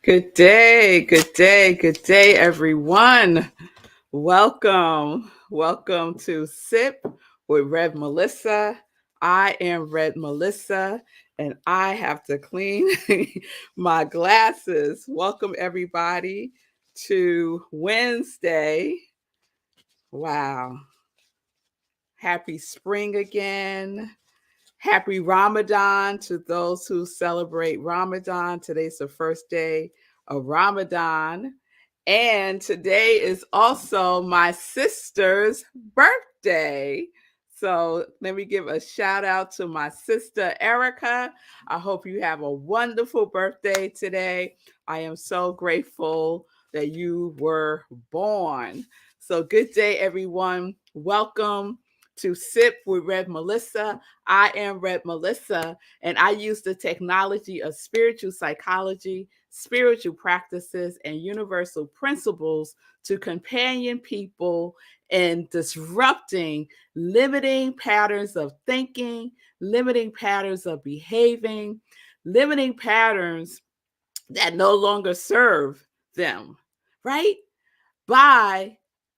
Good day, good day, good day, everyone. Welcome to Sip with Red Melissa. I am Red Melissa, and I have to clean my glasses. Welcome, everybody, to Wednesday. Wow. Happy spring again. Happy Ramadan to those who celebrate Ramadan. Today's the first day of Ramadan. And today is also my sister's birthday. So let me give a shout out to my sister, Erica. I hope you have a wonderful birthday today. I am so grateful that you were born. So good day, everyone. Welcome to Sip with Red Melissa. I am Red Melissa, and I use the technology of spiritual psychology, spiritual practices, and universal principles to companion people in disrupting limiting patterns of thinking, limiting patterns of behaving, limiting patterns that no longer serve them, right? By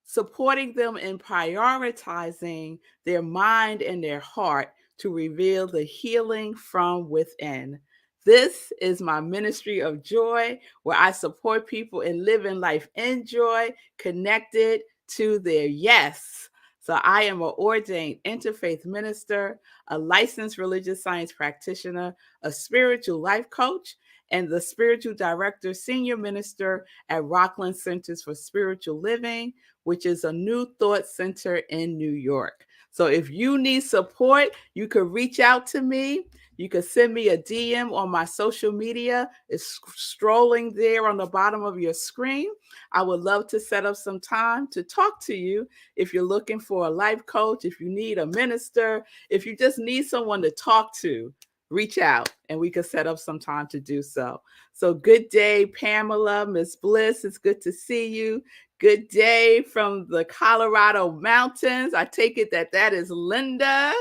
supporting them in prioritizing their mind and their heart to reveal the healing from within. This is my ministry of joy, where I support people in living life in joy, connected to their yes. So I am an ordained interfaith minister, a licensed religious science practitioner, a spiritual life coach, and the spiritual director, senior minister at Rockland Center for Spiritual Living, which is a new thought center in New York. So if you need support, you could reach out to me. You could send me a DM on my social media. It's strolling there on the bottom of your screen. I would love to set up some time to talk to you if you're looking for a life coach, if you need a minister, if you just need someone to talk to. Reach out and we can set up some time to do so. So good day, Pamela, Miss Bliss. It's good to see you. Good day from the Colorado mountains. I take it that is Linda.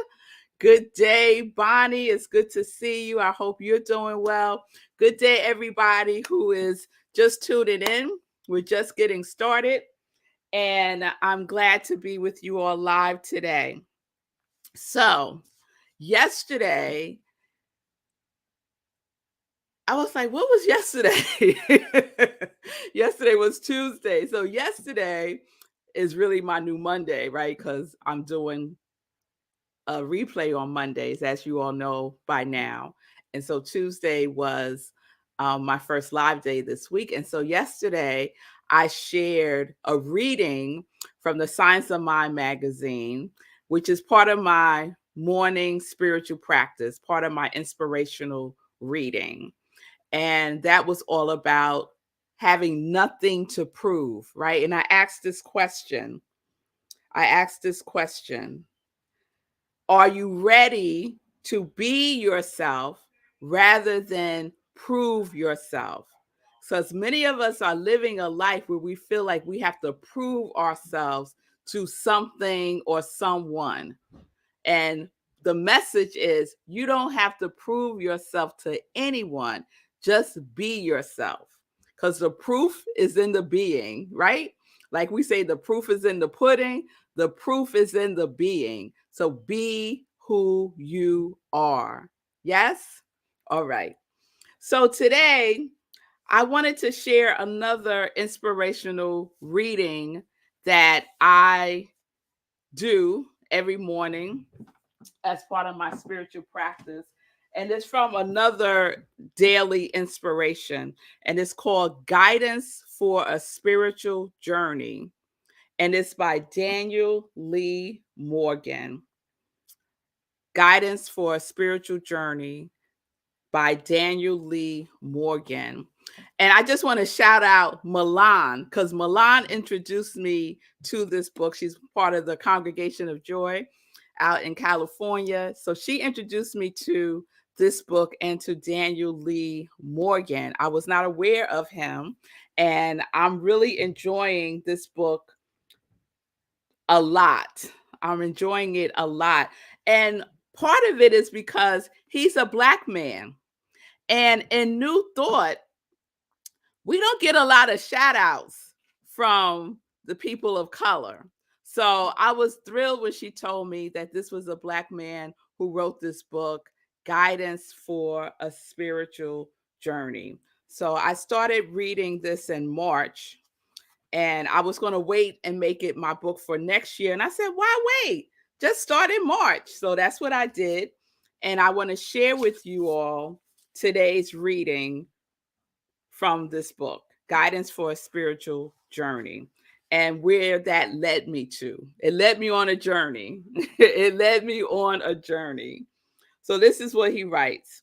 Good day, Bonnie. It's good to see you. I hope you're doing well. Good day, everybody who is just tuning in. We're just getting started, and I'm glad to be with you all live today. So yesterday, I was like, what was yesterday? Yesterday was Tuesday. So yesterday is really my new Monday, right? Because I'm doing a replay on Mondays, as you all know by now. And so Tuesday was my first live day this week. And so yesterday I shared a reading from the Science of Mind magazine, which is part of my morning spiritual practice, part of my inspirational reading. And that was all about having nothing to prove, right? And I asked this question. Are you ready to be yourself rather than prove yourself? Because many of us are living a life where we feel like we have to prove ourselves to something or someone. And the message is you don't have to prove yourself to anyone. Just be yourself. Because the proof is in the being, right? Like we say, the proof is in the pudding. The proof is in the being. So be who you are. Yes? All right. So today, I wanted to share another inspirational reading that I do every morning as part of my spiritual practice. And it's from another daily inspiration. And it's called Guidance for a Spiritual Journey. And it's by Daniel Lee Morgan. Guidance for a Spiritual Journey by Daniel Lee Morgan. And I just want to shout out Milan, because Milan introduced me to this book. She's part of the Congregation of Joy out in California. So she introduced me to this book and to Daniel Lee Morgan. I was not aware of him, and I'm really enjoying this book a lot. I'm enjoying it a lot. And part of it is because he's a Black man. And in New Thought, we don't get a lot of shout outs from the people of color. So I was thrilled when she told me that this was a Black man who wrote this book, Guidance for a Spiritual Journey. So I started reading this in March, and I was going to wait and make it my book for next year. And I said, why wait? Just start in March. So that's what I did. And I want to share with you all today's reading from this book, Guidance for a Spiritual Journey, and where that led me to. It led me on a journey. It led me on a journey. So this is what he writes.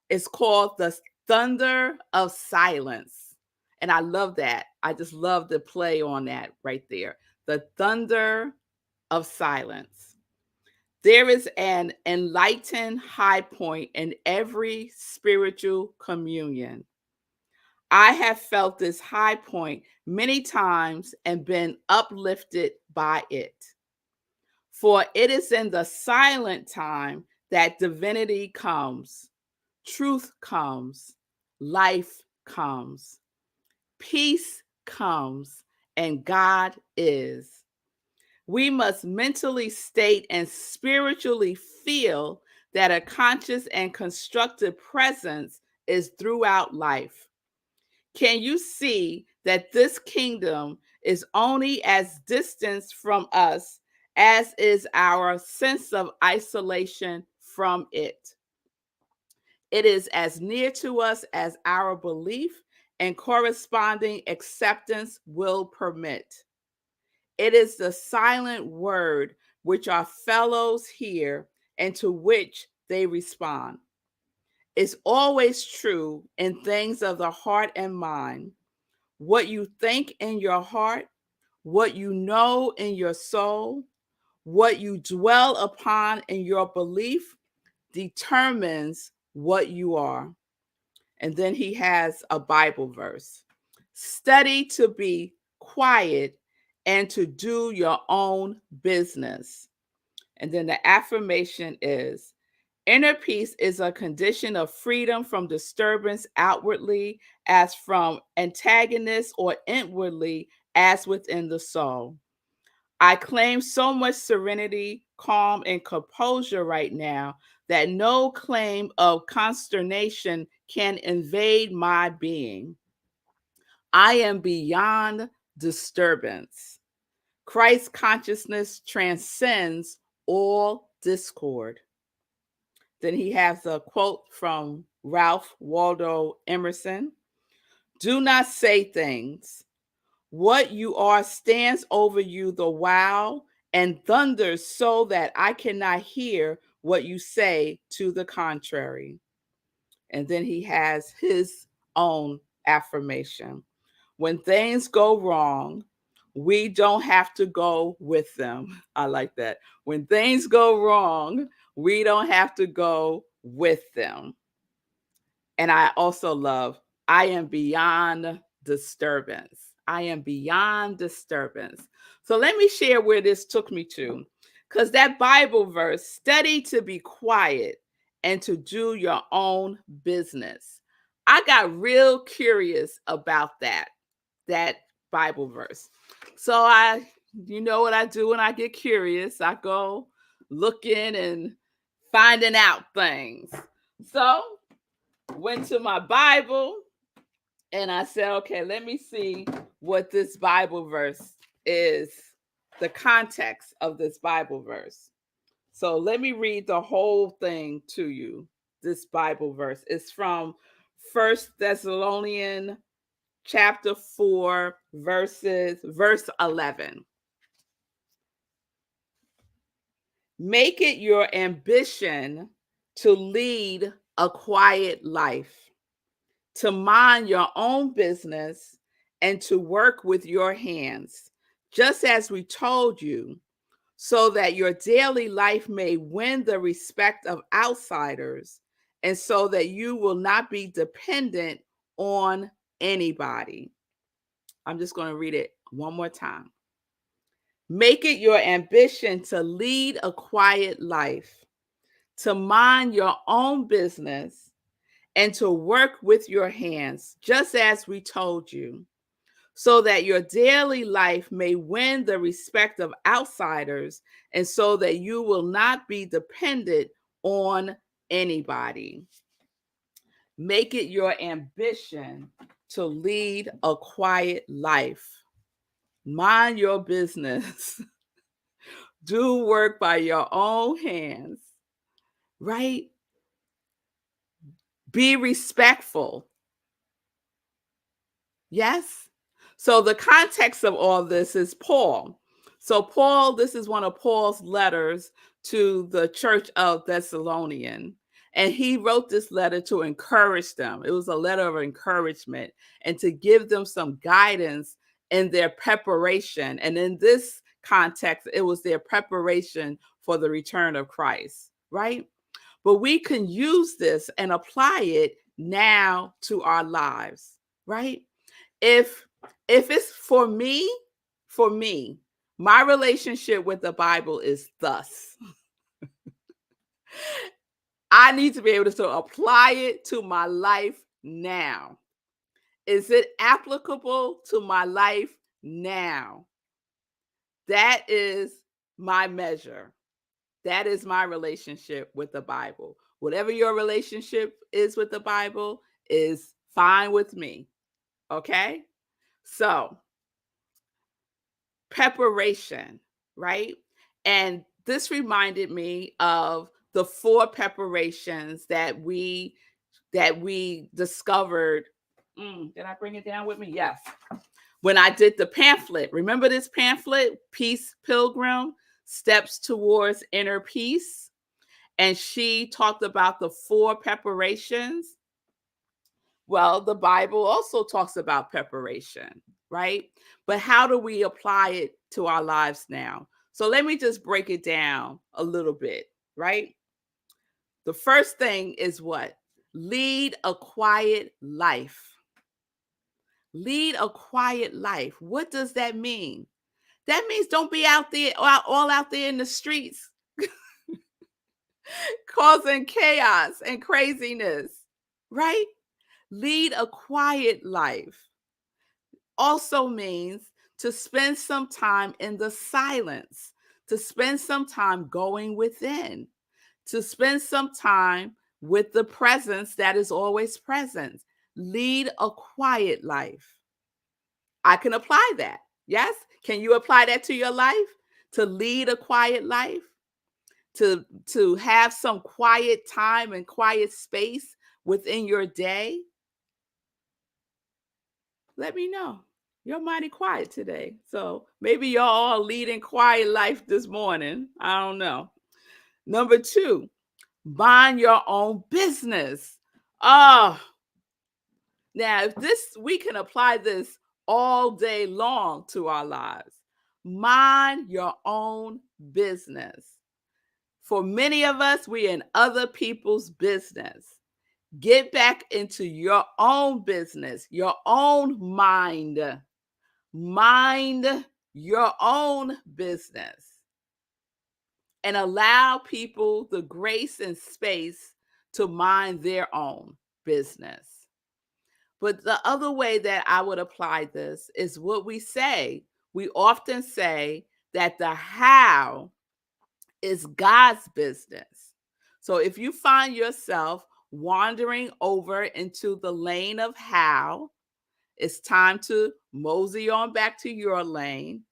It's called The Thunder of Silence. And I love that. I just love the play on that right there. The Thunder of Silence. There is an enlightened high point in every spiritual communion. I have felt this high point many times and been uplifted by it. For it is in the silent time that divinity comes, truth comes, life comes, peace comes, and God is. We must mentally state and spiritually feel that a conscious and constructive presence is throughout life. Can you see that this kingdom is only as distant from us as is our sense of isolation from it? It is as near to us as our belief and corresponding acceptance will permit. It is the silent word which our fellows hear and to which they respond. It's always true in things of the heart and mind. What you think in your heart, what you know in your soul, what you dwell upon in your belief determines what you are. And then he has a Bible verse. Study to be quiet and to do your own business. And then the affirmation is, inner peace is a condition of freedom from disturbance outwardly as from antagonists or inwardly as within the soul. I claim so much serenity, calm, and composure right now that no claim of consternation can invade my being. I am beyond disturbance. Christ consciousness transcends all discord. Then he has a quote from Ralph Waldo Emerson. Do not say things. What you are stands over you the while and thunders so that I cannot hear what you say to the contrary. And then he has his own affirmation. When things go wrong, we don't have to go with them. I like that. When things go wrong, we don't have to go with them. And I also love, I am beyond disturbance. I am beyond disturbance. So let me share where this took me to. Because that Bible verse, study to be quiet and to do your own business. I got real curious about that Bible verse. So you know what I do when I get curious? I go looking and finding out things. So went to my Bible and I said, okay, let me see what this Bible verse is, the context of this Bible verse. So let me read the whole thing to you. This Bible verse is from 1 Thessalonians chapter 4, verse 11. Make it your ambition to lead a quiet life, to mind your own business, and to work with your hands, just as we told you, so that your daily life may win the respect of outsiders and so that you will not be dependent on anybody. I'm just going to read it one more time. Make it your ambition to lead a quiet life, to mind your own business, and to work with your hands, just as we told you, so that your daily life may win the respect of outsiders, and so that you will not be dependent on anybody. Make it your ambition to lead a quiet life. Mind your business. Do work by your own hands, right? Be respectful. Yes? So the context of all this is Paul. So Paul, this is one of Paul's letters to the church of Thessalonian. And he wrote this letter to encourage them. It was a letter of encouragement and to give them some guidance in their preparation. And in this context, it was their preparation for the return of Christ, right? But we can use this and apply it now to our lives, right? If it's for me, my relationship with the Bible is thus. I need to be able to apply it to my life now. Is it applicable to my life now? That is my measure. That is my relationship with the Bible. Whatever your relationship is with the Bible is fine with me. Okay? So, preparation, right? And this reminded me of the 4 preparations that we discovered. Did I bring it down with me? Yes. When I did the pamphlet, remember this pamphlet, Peace Pilgrim, Steps Towards Inner Peace? And she talked about the 4 preparations. Well, the Bible also talks about preparation, right? But how do we apply it to our lives now? So let me just break it down a little bit, right? The first thing is what? Lead a quiet life. Lead a quiet life. What does that mean? That means don't be out there, all out there in the streets, causing chaos and craziness, right? Lead a quiet life also means to spend some time in the silence, to spend some time going within, to spend some time with the presence that is always present. Lead a quiet life. I can apply that. Yes? Can you apply that to your life? To lead a quiet life? To have some quiet time and quiet space within your day? Let me know. You're mighty quiet today. So maybe you're all leading quiet life this morning. I don't know. Number 2, mind your own business. Oh, now if we can apply this all day long to our lives. Mind your own business. For many of us, we're in other people's business. Get back into your own business, your own mind. Mind your own business and allow people the grace and space to mind their own business. But the other way that I would apply this is what we say. We often say that the how is God's business. So if you find yourself wandering over into the lane of how, it's time to mosey on back to your lane.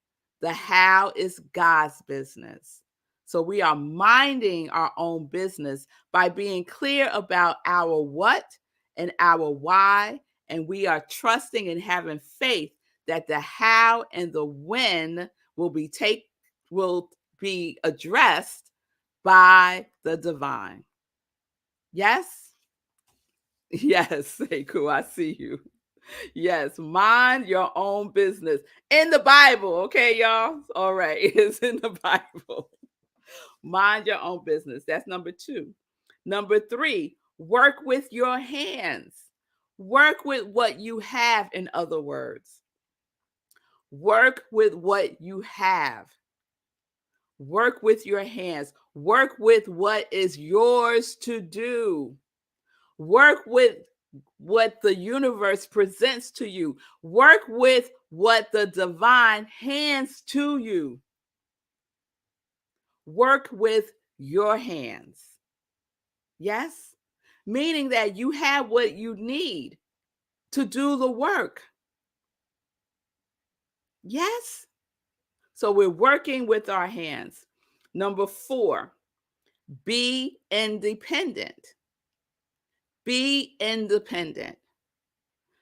The how is God's business. So we are minding our own business by being clear about our what and our why. And we are trusting and having faith that the how and the when will be addressed by the divine. Yes? Yes, Sekou, I see you. Yes, mind your own business in the Bible. Okay, y'all. All right, it's in the Bible. Mind your own business. That's number 2. Number 3, Work with your hands. Work with what you have, in other words. Work with what you have. Work with your hands. Work with what is yours to do. Work with what the universe presents to you. Work with what the divine hands to you. Work with your hands. Yes? Meaning that you have what you need to do the work. Yes? So we're working with our hands. Number 4, be independent. Be independent.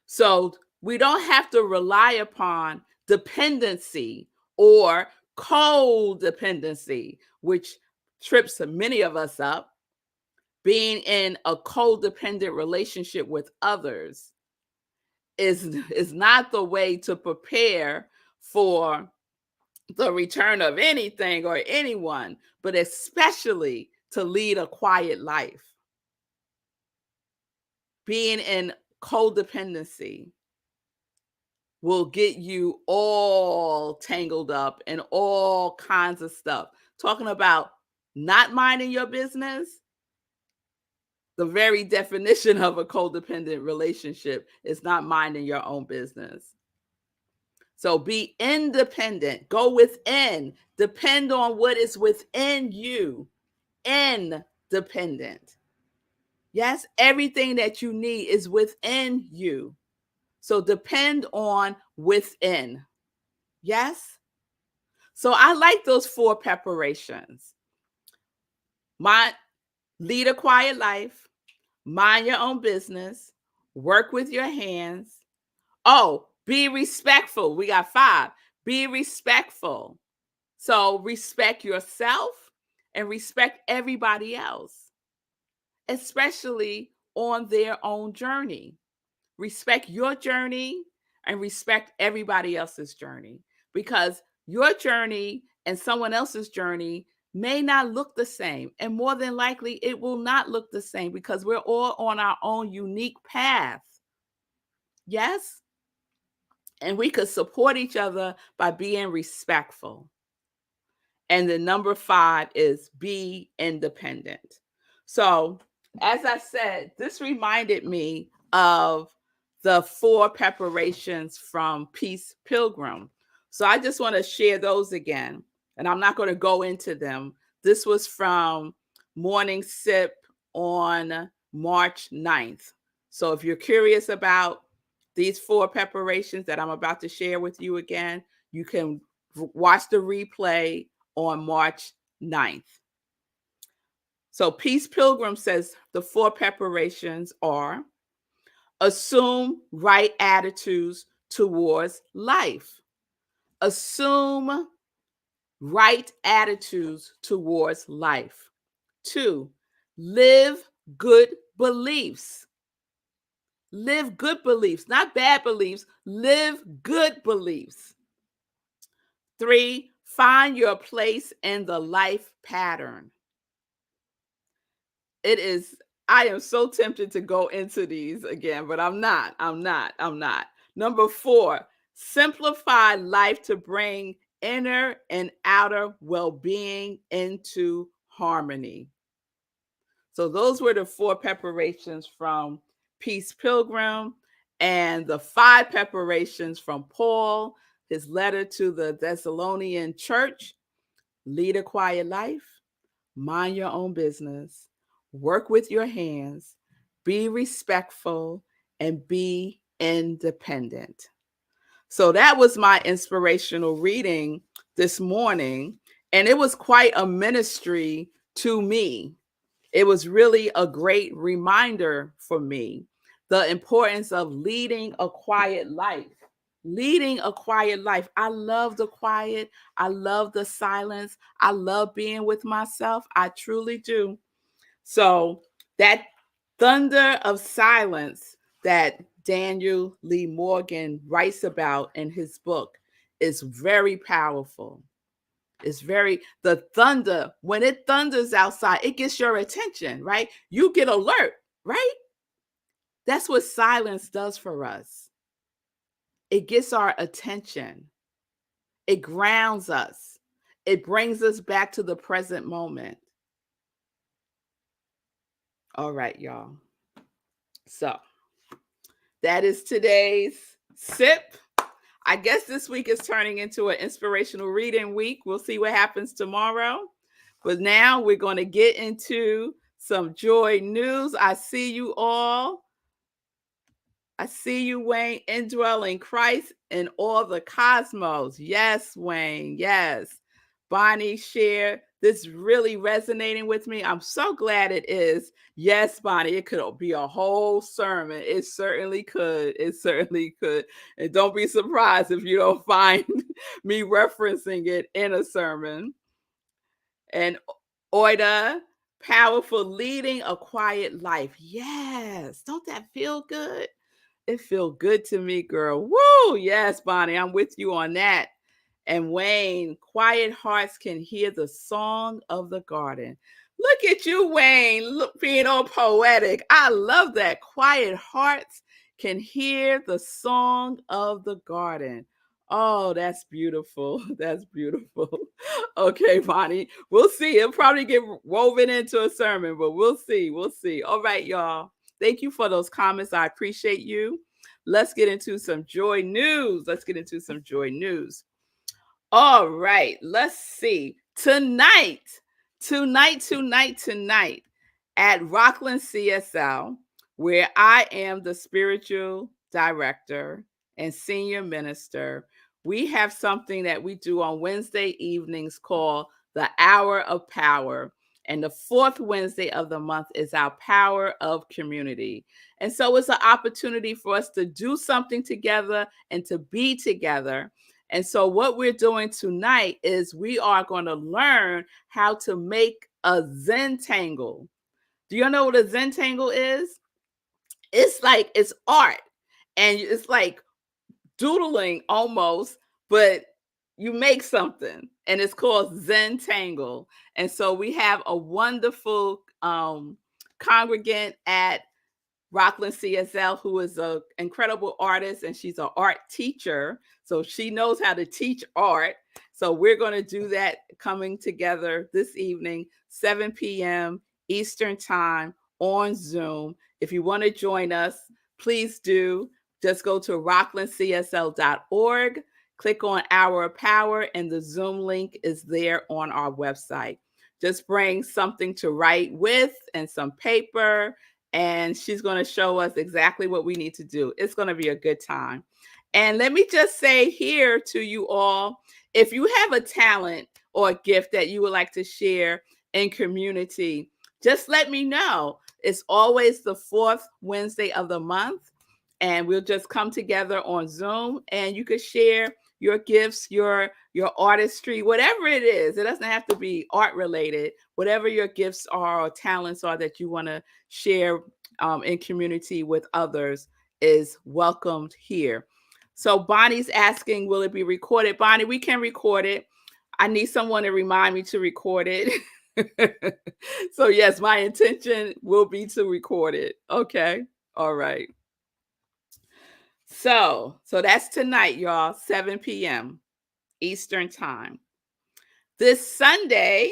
So we don't have to rely upon dependency or codependency, which trips many of us up. Being in a codependent relationship with others is not the way to prepare for the return of anything or anyone, but especially to lead a quiet life. Being in codependency will get you all tangled up in all kinds of stuff. Talking about not minding your business, the very definition of a codependent relationship is not minding your own business. So be independent, go within, depend on what is within you, independent. Yes, everything that you need is within you. So depend on within. Yes? So I like those 4 preparations. Lead a quiet life, mind your own business, work with your hands. Oh, be respectful. We got 5. Be respectful. So respect yourself and respect everybody else, especially on their own journey. Respect your journey and respect everybody else's journey, because your journey and someone else's journey may not look the same. And more than likely, it will not look the same because we're all on our own unique path. Yes? And we could support each other by being respectful. And the number 5 is be independent. So, as I said, this reminded me of the 4 preparations from Peace Pilgrim. So I just want to share those again, and I'm not going to go into them. This was from Morning Sip on March 9th. So if you're curious about these 4 preparations that I'm about to share with you again, you can watch the replay on March 9th. So Peace Pilgrim says the 4 preparations are: assume right attitudes towards life. Assume right attitudes towards life. 2, live good beliefs. Live good beliefs, not bad beliefs. Live good beliefs. 3, find your place in the life pattern. I am so tempted to go into these again, but I'm not. Number 4, simplify life to bring inner and outer well-being into harmony. So those were the 4 preparations from Peace Pilgrim, and the 5 preparations from Paul, his letter to the Thessalonian church: lead a quiet life, mind your own business, work with your hands, be respectful, and be independent. So that was my inspirational reading this morning, and it was quite a ministry to me. It was really a great reminder for me, the importance of leading a quiet life. Leading a quiet life. I love the quiet. I love the silence. I love being with myself. I truly do. So that thunder of silence that Daniel Lee Morgan writes about in his book is very powerful. The thunder, when it thunders outside, it gets your attention, right? You get alert. right? That's what silence does for us. It gets our attention. It grounds us. It brings us back to the present moment. All right, y'all. So that is today's sip. I guess this week is turning into an inspirational reading week. We'll see what happens tomorrow. But now we're going to get into some joy news. I see you all. I see you, Wayne, indwelling Christ in all the cosmos. Yes, Wayne. Yes. Bonnie shared this really resonating with me. I'm so glad it is. Yes, Bonnie, it could be a whole sermon. It certainly could. It certainly could. And don't be surprised if you don't find me referencing it in a sermon. And Oida, powerful leading a quiet life. Yes. Don't that feel good? It feels good to me, girl. Woo! Yes, Bonnie, I'm with you on that. And Wayne, quiet hearts can hear the song of the garden. Look at you, Wayne, look, being all poetic. I love that. Quiet hearts can hear the song of the garden. Oh, that's beautiful. That's beautiful. Okay, Bonnie, we'll see. It'll probably get woven into a sermon, but we'll see. We'll see. All right, y'all. Thank you for those comments. I appreciate you. Let's get into some joy news. All right, let's see. Tonight at Rockland CSL, where I am the spiritual director and senior minister, we have something that we do on Wednesday evenings called the Hour of Power. And the fourth Wednesday of the month is our Power of Community. And so it's an opportunity for us to do something together and to be together. And so what we're doing tonight is we are going to learn how to make a Zentangle. Do you know what a Zentangle is? It's art, and it's like doodling almost, but you make something, and it's called Zentangle. And so we have a wonderful congregant at Rockland CSL, who is an incredible artist, and she's an art teacher. So she knows how to teach art. So we're going to do that coming together this evening, 7 p.m. Eastern Time on Zoom. If you want to join us, please do. Just go to rocklandcsl.org, click on Hour of Power, and the Zoom link is there on our website. Just bring something to write with and some paper, and she's going to show us exactly what we need to do. It's going to be a good time. And let me just say here to you all, if you have a talent or a gift that you would like to share in community, just let me know. It's always the fourth Wednesday of the month, and we'll just come together on Zoom, and you could share your gifts, your artistry, whatever it is. It doesn't have to be art related. Whatever your gifts are or talents are that you want to share in community with others is welcomed here. So Bonnie's asking, will it be recorded? Bonnie, we can record it. I need someone to remind me to record it. So yes, my intention will be to record it. Okay. All right. So that's tonight, y'all, 7 p.m. Eastern Time. This Sunday,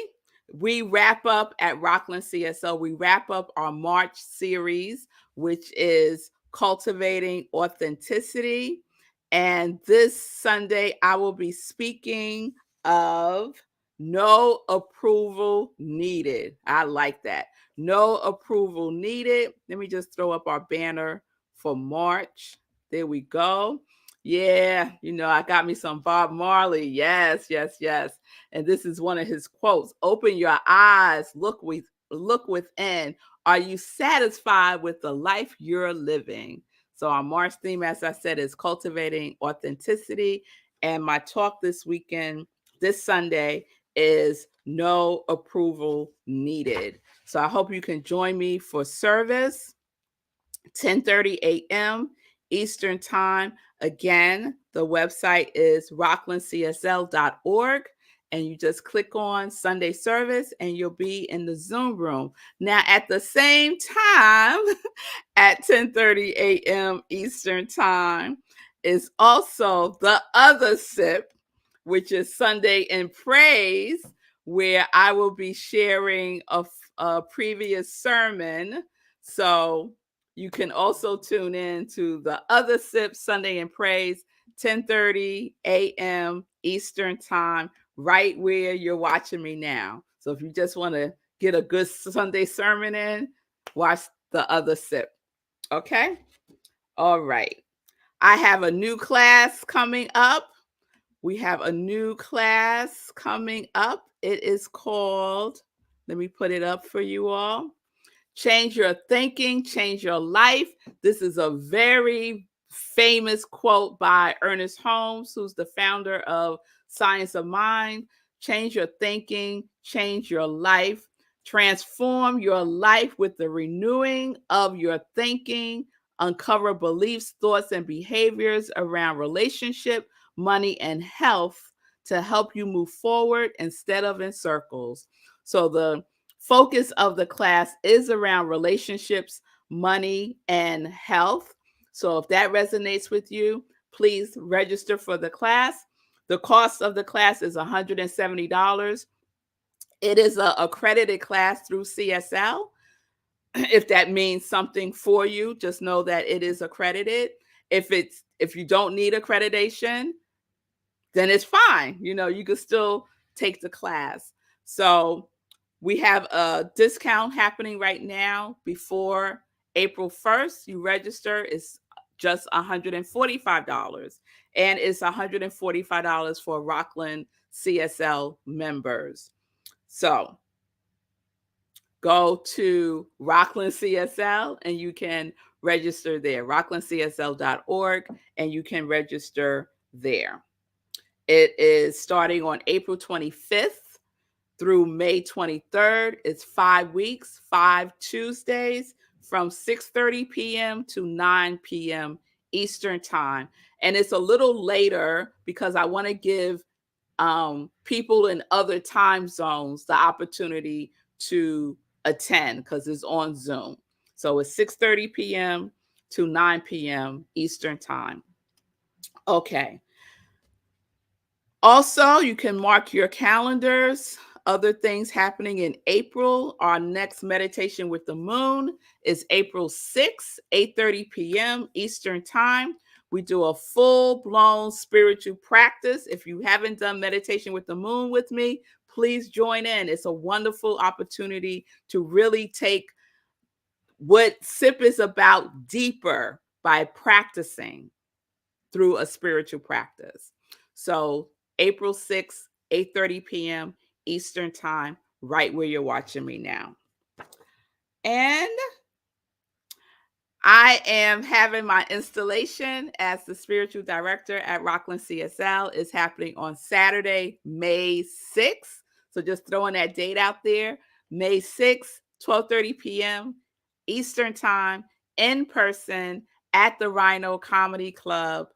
we wrap up at Rockland CSO. We wrap up our March series, which is Cultivating Authenticity. And this Sunday, I will be speaking of no approval needed. I like that. No approval needed. Let me just throw up our banner for March. There we go. Yeah, I got me some Bob Marley. Yes. And this is one of his quotes. Open your eyes, look within. Are you satisfied with the life you're living? So our March theme, as I said, is cultivating authenticity. And my talk this Sunday, is no approval needed. So I hope you can join me for service, 10:30 a.m. Eastern Time. Again, the website is rocklandcsl.org, and you just click on Sunday service and you'll be in the Zoom room. Now, at the same time, at 10:30 a.m. Eastern Time is also the other sip, which is Sunday in Praise, where I will be sharing a previous sermon. So you can also tune in to the other sip, Sunday in Praise, 10:30 a.m. Eastern Time, right where you're watching me now. So if you just want to get a good Sunday sermon in, watch the other sip. Okay. All right. I have a new class coming up. We have a new class coming up. It is called, let me put it up for you all. Change Your Thinking, Change Your Life. This is a very famous quote by Ernest Holmes, who's the founder of Science of Mind. Change your thinking, change your life. Transform your life with the renewing of your thinking. Uncover beliefs, thoughts, and behaviors around relationship, money, and health to help you move forward instead of in circles. So the focus of the class is around relationships, money, and health. So if that resonates with you, please register for the class. The cost of the class is $170. It is an accredited class through CSL. If that means something for you, just know that it is accredited. If you don't need accreditation, then it's fine. You can still take the class. So we have a discount happening right now. Before April 1st, you register, it's just $145. And it's $145 for Rockland CSL members. So go to Rockland CSL and you can register there, rocklandcsl.org, and you can register there. It is starting on April 25th through May 23rd. It's 5 weeks, 5 Tuesdays from 6:30 p.m. to 9 p.m. Eastern Time. And it's a little later because I want to give people in other time zones the opportunity to attend because it's on Zoom. So it's 6:30 p.m. to 9 p.m. Eastern Time. Okay. Also, you can mark your calendars. Other things happening in April. Our next meditation with the moon is April 6th, 8:30 p.m. Eastern Time. We do a full-blown spiritual practice. If you haven't done meditation with the moon with me, please join in. It's a wonderful opportunity to really take what SIP is about deeper by practicing through a spiritual practice. So April 6th, 8:30 p.m. Eastern Time, right where you're watching me now. And I am having my installation as the spiritual director at Rockland CSL. It's happening on Saturday, May 6th. So just throwing that date out there, May 6th, 12:30 p.m. Eastern Time, in person at the Rhino Comedy Club.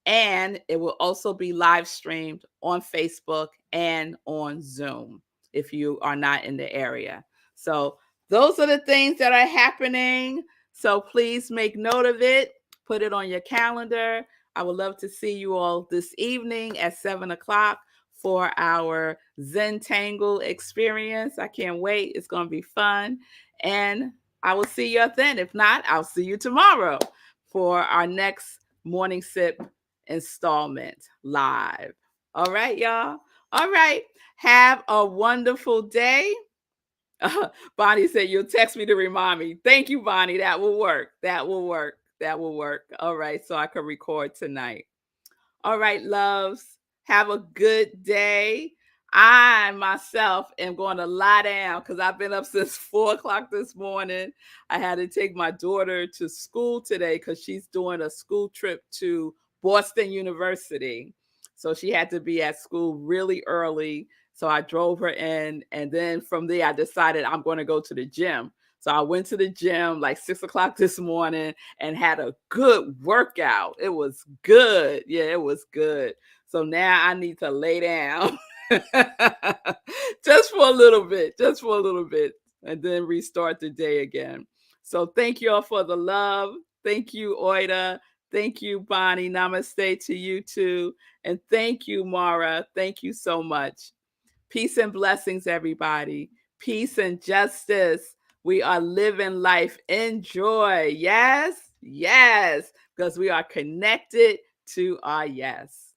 And it will also be live streamed on Facebook and on Zoom if you are not in the area. So those are the things that are happening. So please make note of it. Put it on your calendar. I would love to see you all this evening at 7 o'clock for our Zentangle experience. I can't wait. It's going to be fun. And I will see you then. If not, I'll see you tomorrow for our next Morning Sip installment live. All right, y'all. All right. Have a wonderful day. Bonnie said, you'll text me to remind me. Thank you, Bonnie. That will work. That will work. That will work. All right. So I can record tonight. All right, loves. Have a good day. I myself am going to lie down because I've been up since 4 o'clock this morning. I had to take my daughter to school today because she's doing a school trip to Boston University. So she had to be at school really early. So I drove her in. And then from there, I decided I'm going to go to the gym. So I went to the gym like 6 o'clock this morning and had a good workout. It was good. Yeah, it was good. So now I need to lay down Just for a little bit, just for a little bit, and then restart the day again. So thank you all for the love. Thank you, Oida. Thank you, Bonnie. Namaste to you too. And thank you, Mara. Thank you so much. Peace and blessings, everybody. Peace and justice. We are living life in joy. Yes, yes, because we are connected to our yes.